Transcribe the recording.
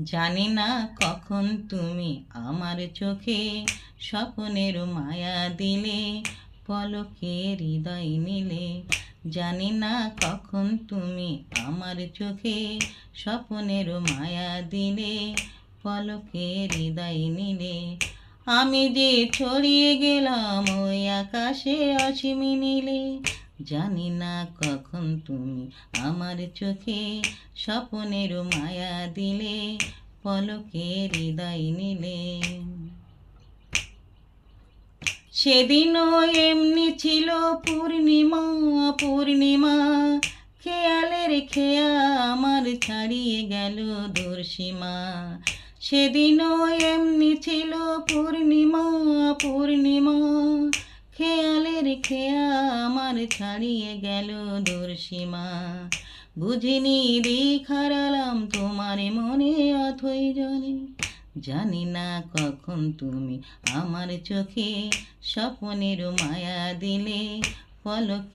জানি না কখন তুমি আমার চোখে স্বপ্নের মায়া দিলে, পলকে হৃদয় নিলে। জানি না কখন তুমি আমার চোখে স্বপ্নের মায়া দিলে, পলকে হৃদয় নিলে। আমি যে ছড়িয়ে গেলাম ওই আকাশে অসীম নীলে। জানি না কখন তুমি আমার চোখে স্বপ্নের মায়া দিলে, পলকে হৃদয় নিলে। সেদিনও এমনি ছিল পূর্ণিমা, পূর্ণিমা। খেয়ালের খেয়া আমার ছাড়িয়ে গেল দূরসীমা। সেদিনও এমনি ছিল পূর্ণিমা, পূর্ণিমা। খেয়ালের খেয়া আমার ছাড়িয়ে গেল দূরসীমা। বুঝিনি দিক হারালাম তোমার মনে অথই জলে। জানি না কখন তুমি আমার চোখে স্বপ্নের মায়া দিলে, পলক